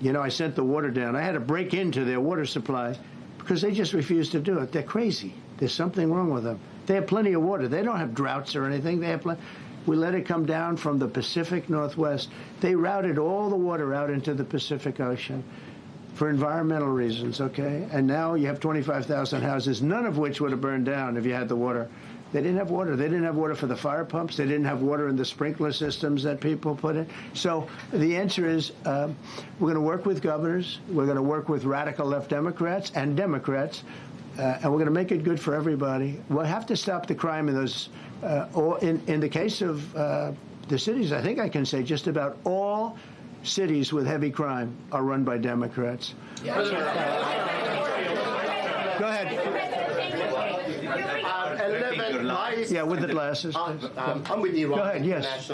S1: You know, I sent the water down. I had to break into their water supply because they just refused to do it. They're crazy. There's something wrong with them. They have plenty of water. They don't have droughts or anything. They have plenty. We let it come down from the Pacific Northwest. They routed all the water out into the Pacific Ocean for environmental reasons, okay? And now you have 25,000 houses, none of which would have burned down if you had the water. They didn't have water. They didn't have water for the fire pumps. They didn't have water in the sprinkler systems that people put in. So the answer is we're going to work with governors. We're going to work with radical left Democrats and Democrats, and we're going to make it good for everybody. We'll have to stop the crime in those. In the case of the cities, I think I can say just about all cities with heavy crime are run by Democrats.
S18: Yeah.
S1: Go ahead.
S19: 11 lies.
S1: Yeah, with the glasses.
S19: I'm with you.
S1: Go ahead, yes.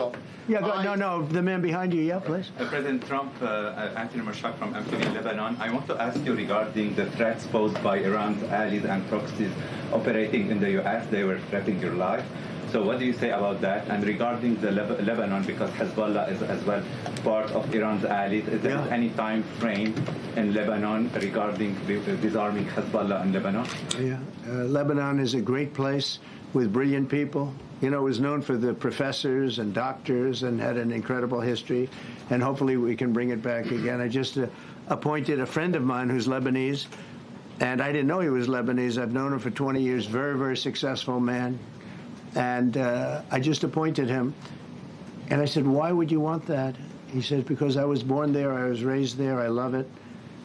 S1: Yeah, no, the man behind you, yeah, please.
S20: President Trump, Anthony Marshak from Anthony, Lebanon. I want to ask you regarding the threats posed by Iran's allies and proxies operating in the U.S. They were threatening your life. So what do you say about that? And regarding the Lebanon, because Hezbollah is as well part of Iran's allies, is there any time frame in Lebanon regarding disarming Hezbollah in Lebanon?
S1: Yeah, Lebanon is a great place with brilliant people. You know, it was known for the professors and doctors and had an incredible history. And hopefully we can bring it back again. I just appointed a friend of mine who's Lebanese, and I didn't know he was Lebanese. I've known him for 20 years, very, very successful man. And I just appointed him. And I said, why would you want that? He says, because I was born there, I was raised there, I love it.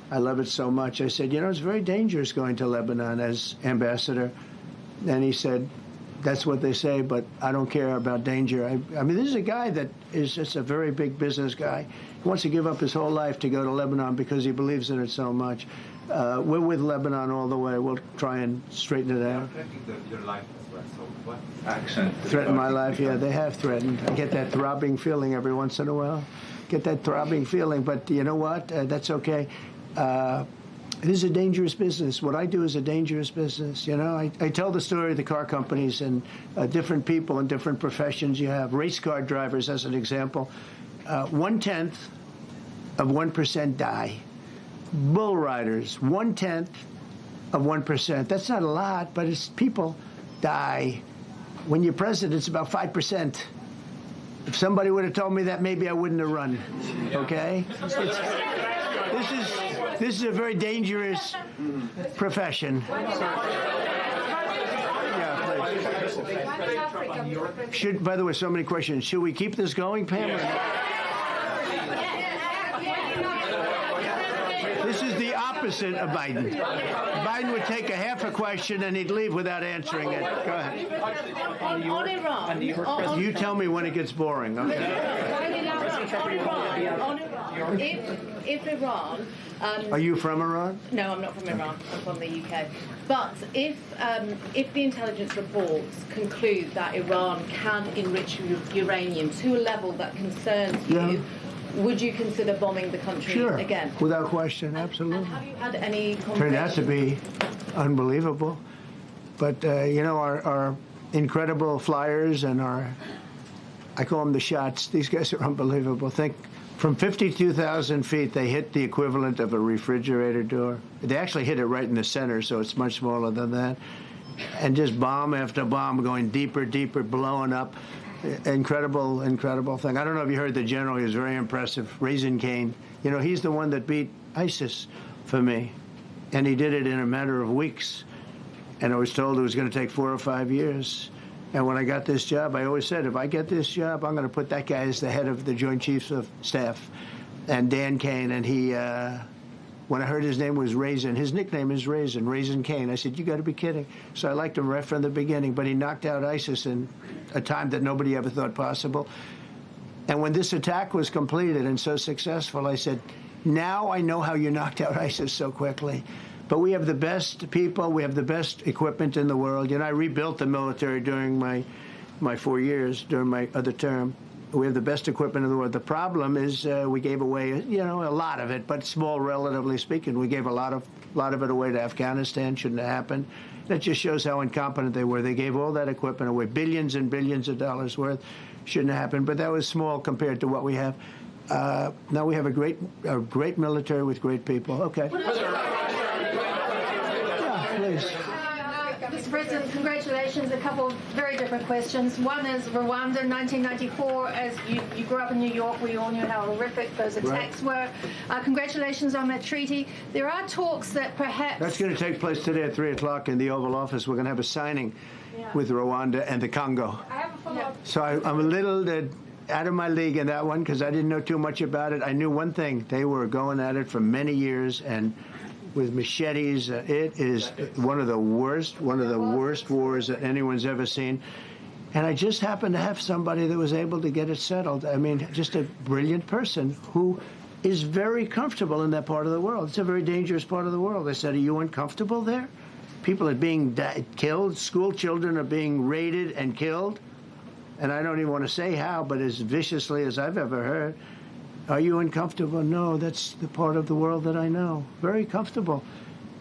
S1: I love it so much. I said, you know, it's very dangerous going to Lebanon as ambassador. And he said, that's what they say, but I don't care about danger. I mean, this is a guy that is just a very big business guy. He wants to give up his whole life to go to Lebanon because he believes in it so much. We're with Lebanon all the way. We'll try and straighten it out.
S20: Your life as well. So what action?
S1: Threaten my life? Yeah, they have threatened. I get that throbbing feeling every once in a while. Get that throbbing feeling, but you know what? That's okay. This is a dangerous business. What I do is a dangerous business. You know, I tell the story of the car companies and different people in different professions. You have race car drivers, as an example. 1/10 of 1% die. Bull riders, 1/10 of 1%. That's not a lot, but it's people die. When you're president, it's about 5%. If somebody would have told me that, maybe I wouldn't have run. Okay? This is a very dangerous profession. By the way, so many questions. Should we keep this going, Pam? This is the opposite of Biden. Biden would take a half a question and he'd leave without answering it. Go ahead.
S21: On Iran.
S1: You tell me when it gets boring. Okay.
S21: If Iran.
S1: Are you from Iran?
S21: No, I'm not from Iran. I'm from the UK. But if the intelligence reports conclude that Iran can enrich uranium to a level that concerns you, would you consider bombing the country
S1: Sure,
S21: again?
S1: without question, absolutely.
S21: And have you had any
S1: Turned out to
S21: conversations?
S1: be unbelievable. But, our incredible flyers and I call them the shots, these guys are unbelievable. Think, from 52,000 feet, they hit the equivalent of a refrigerator door. They actually hit it right in the center, so it's much smaller than that. And just bomb after bomb, going deeper, deeper, blowing up. Incredible, incredible thing. I don't know if you heard the general. He was very impressive. Raisin Cane. He's the one that beat ISIS for me. And he did it in a matter of weeks. And I was told it was going to take 4 or 5 years. And when I got this job, I always said, if I get this job, I'm going to put that guy as the head of the Joint Chiefs of Staff. And Dan Kane, and he, when I heard his name was Raisin, his nickname is Raisin Cane. I said, you got to be kidding. So I liked him right from the beginning. But he knocked out ISIS in a time that nobody ever thought possible. And when this attack was completed and so successful, I said, now I know how you knocked out ISIS so quickly. But we have the best people. We have the best equipment in the world. I rebuilt the military during my 4 years, during my other term. We have the best equipment in the world. The problem is we gave away, a lot of it, but small, relatively speaking. We gave a lot of it away to Afghanistan. Shouldn't have happened. That just shows how incompetent they were. They gave all that equipment away, billions and billions of dollars worth. Shouldn't have happened. But that was small compared to what we have. Now we have a great military with great people. Okay. Please.
S15: Mr. President, congratulations. A couple of very different questions. One is Rwanda, 1994. As you grew up in New York, we all knew how horrific those attacks were. Congratulations on that treaty. There are talks that perhaps...
S1: That's going to take place today at 3 o'clock in the Oval Office. We're going to have a signing with Rwanda and the Congo.
S15: I have a follow-up.
S1: So I'm a little out of my league in that one because I didn't know too much about it. I knew one thing. They were going at it for many years, and with machetes. It is one of the worst wars that anyone's ever seen. And I just happened to have somebody that was able to get it settled. I mean, just a brilliant person who is very comfortable in that part of the world. It's a very dangerous part of the world. I said, are you uncomfortable there? People are being killed. School children are being raided and killed. And I don't even want to say how, but as viciously as I've ever heard. Are you uncomfortable? No, that's the part of the world that I know. Very comfortable.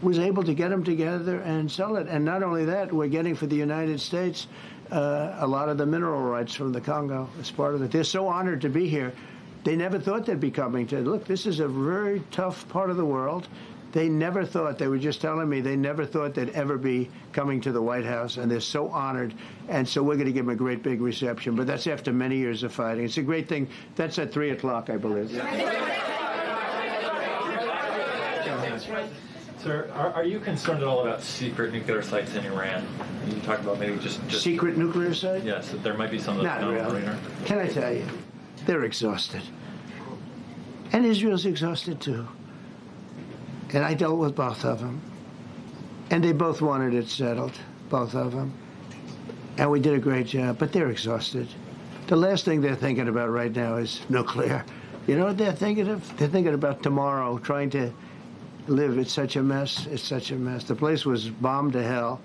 S1: Was able to get them together and sell it. And not only that, we're getting for the United States a lot of the mineral rights from the Congo as part of it. They're so honored to be here. They never thought they'd be coming to. Look, this is a very tough part of the world. They never thought, they were just telling me, they never thought they'd ever be coming to the White House, and they're so honored. And so we're going to give them a great big reception. But that's after many years of fighting. It's a great thing. That's at 3 o'clock, I believe.
S3: Sir, are you concerned at all about secret nuclear sites in Iran? You talked about maybe just
S1: secret nuclear sites?
S3: Yes, that there might be some of those.
S1: Not really. Can I tell you? They're exhausted. And Israel's exhausted, too. And I dealt with both of them. And they both wanted it settled, both of them. And we did a great job, but they're exhausted. The last thing they're thinking about right now is nuclear. You know what they're thinking of? They're thinking about tomorrow, trying to live. It's such a mess. It's such a mess. The place was bombed to hell.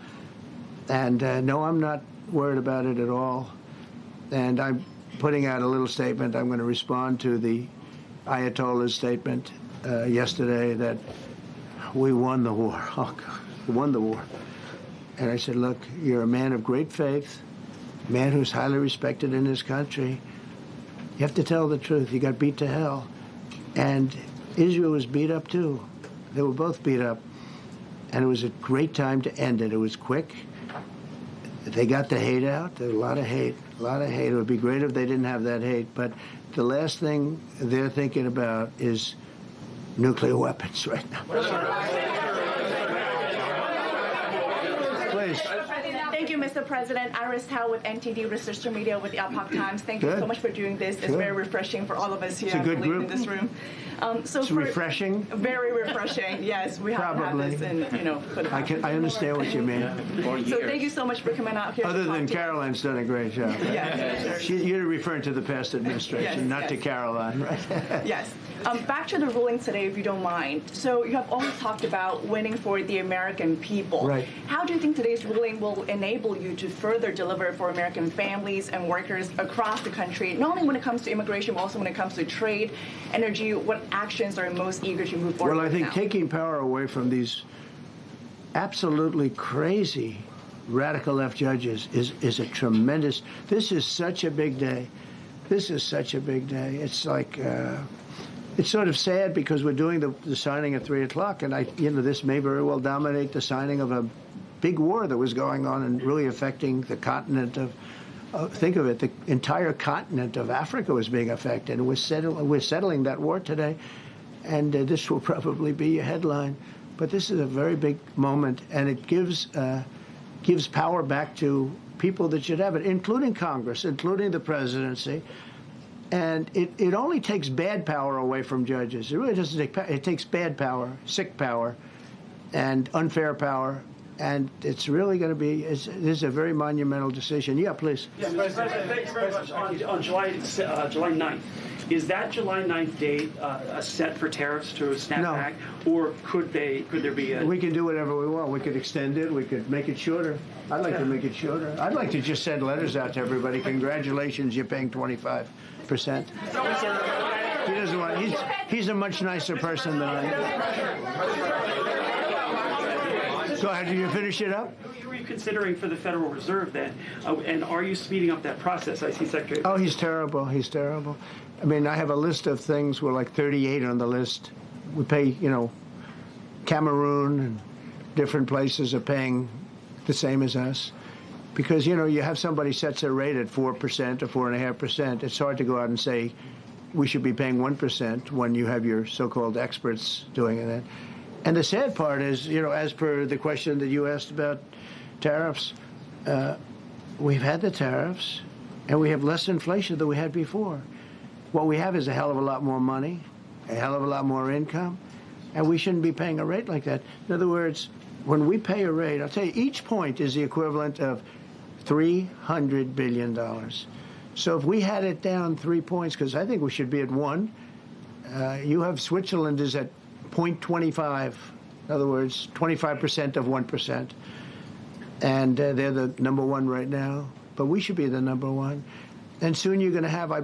S1: And no, I'm not worried about it at all. And I'm putting out a little statement. I'm going to respond to the Ayatollah's statement yesterday that we won the war. Oh, God, we won the war. And I said, look, you're a man of great faith, a man who's highly respected in his country. You have to tell the truth. You got beat to hell. And Israel was beat up, too. They were both beat up. And it was a great time to end it. It was quick. They got the hate out. There was a lot of hate, a lot of hate. It would be great if they didn't have that hate. But the last thing they're thinking about is nuclear weapons right now. Please.
S22: Thank you, Mr. President. Iris Tao with NTD Research Media with the Epoch Times. Thank you so much for doing this. It's very refreshing for all of us here,
S1: It's a good group.
S22: in this room.
S1: It's refreshing.
S22: Very refreshing. Yes, we have had this, and for the past
S1: I understand what you mean.
S22: So thank you so much for coming out here.
S1: Other than Caroline's done a great job.
S22: Yes.
S1: You're referring to the past administration, not to Caroline, right?
S22: Yes. Back to the ruling today, if you don't mind. So you have always talked about winning for the American people.
S1: Right.
S22: How do you think today's ruling will enable enable you to further deliver for American families and workers across the country, not only when it comes to immigration, but also when it comes to trade, energy? What actions are you most eager to move forward
S1: Well, I think
S22: now?
S1: taking power away from these absolutely crazy radical left judges is a tremendous. This is such a big day. This is such a big day. It's like it's sort of sad because we're doing the signing at 3 o'clock, and this may very well dominate the signing of a big war that was going on and really affecting the continent of. Think of it, the entire continent of Africa was being affected. We're settling that war today, and this will probably be a headline. But this is a very big moment, and it gives power back to people that should have it, including Congress, including the presidency. And it only takes bad power away from judges. It really doesn't take power. It takes bad power, sick power, and unfair power. And it's really going to be, this is a very monumental decision. Yeah, please.
S4: Yes, President, thank you very much. On July 9th, is that July 9th date set for tariffs to snap back, or could there be a...
S1: We can do whatever we want. We could extend it. We could make it shorter. I'd like to make it shorter. I'd like to just send letters out to everybody. Congratulations, you're paying 25%. He doesn't want. He's a much nicer person than I am. Go ahead. Did you finish it up?
S4: Who are you considering for the Federal Reserve then? And are you speeding up that process? I see Secretary.
S1: Oh, he's terrible. He's terrible. I mean, I have a list of things. We're like 38 on the list. We pay, Cameroon and different places are paying the same as us. Because, you have somebody sets a rate at 4% or 4.5%. It's hard to go out and say we should be paying 1% when you have your so-called experts doing that. And the sad part is, as per the question that you asked about tariffs, we've had the tariffs, and we have less inflation than we had before. What we have is a hell of a lot more money, a hell of a lot more income, and we shouldn't be paying a rate like that. In other words, when we pay a rate, I'll tell you, each point is the equivalent of $300 billion. So if we had it down 3 points, because I think we should be at 1, you have Switzerland is at 0.25, in other words, 25% of 1%. And they're the number 1 right now. But we should be the number 1. And soon you're going to have, I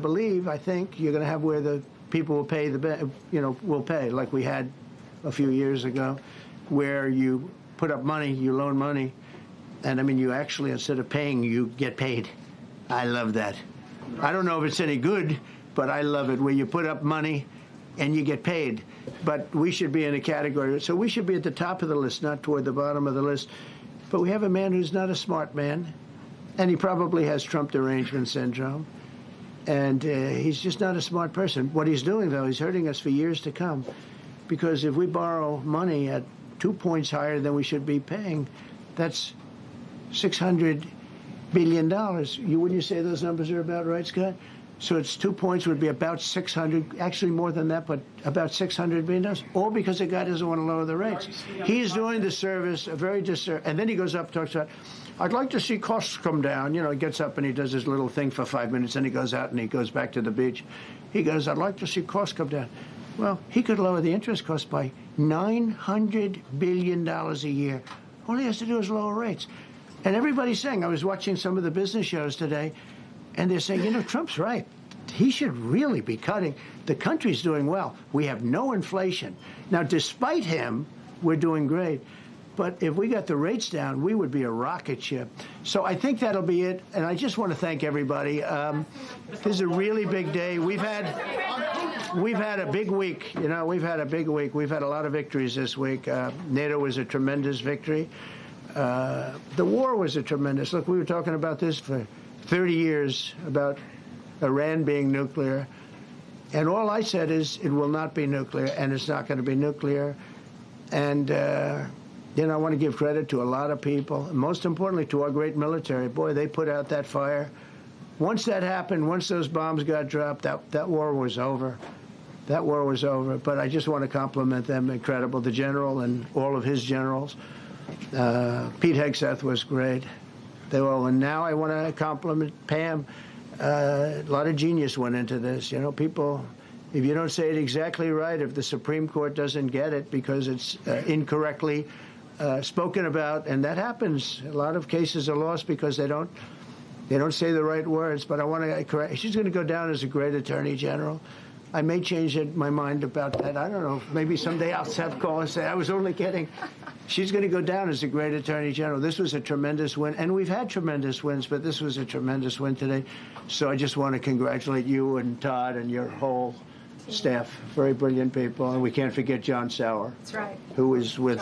S1: think, you're going to have where the people will pay will pay, like we had a few years ago, where you put up money, you loan money, and I mean, you actually, instead of paying, you get paid. I love that. I don't know if it's any good, but I love it, where you put up money and you get paid. But we should be in a category. So we should be at the top of the list, not toward the bottom of the list. But we have a man who's not a smart man, and he probably has Trump derangement syndrome. And he's just not a smart person. What he's doing, though, he's hurting us for years to come. Because if we borrow money at 2 points higher than we should be paying, that's $600 billion. Wouldn't you say those numbers are about right, Scott? So it's 2 points would be about 600, actually more than that, but about $600 billion, all because the guy doesn't want to lower the rates. He's doing the service, a very disservice, and then he goes up and talks about, I'd like to see costs come down. He gets up and he does his little thing for 5 minutes, and he goes out and he goes back to the beach. He goes, I'd like to see costs come down. Well, he could lower the interest cost by $900 billion a year. All he has to do is lower rates. And everybody's saying, I was watching some of the business shows today, and they're saying, Trump's right. He should really be cutting. The country's doing well. We have no inflation. Now, despite him, we're doing great. But if we got the rates down, we would be a rocket ship. So I think that'll be it. And I just want to thank everybody. This is a really big day. We've had a big week. We've had a big week. We've had a lot of victories this week. NATO was a tremendous victory. The war was a tremendous. Look, we were talking about this for 30 years, about Iran being nuclear. And all I said is it will not be nuclear, and it's not going to be nuclear. And, I want to give credit to a lot of people, and most importantly to our great military. Boy, they put out that fire. Once that happened, once those bombs got dropped, that war was over. That war was over. But I just want to compliment them. Incredible. The general and all of his generals. Pete Hegseth was great. They were all. And now I want to compliment Pam. A lot of genius went into this. People, if you don't say it exactly right, if the Supreme Court doesn't get it because it's incorrectly spoken about, and that happens. A lot of cases are lost because they don't say the right words. But I want to correct. She's going to go down as a great attorney general. I may change my mind about that. I don't know. Maybe someday I'll have call and say I was only kidding. She's going to go down as a great attorney general. This was a tremendous win, and we've had tremendous wins, but this was a tremendous win today. So I just want to congratulate you and Todd and your whole staff. Very brilliant people, and we can't forget John Sauer.
S2: That's right.
S1: Who was with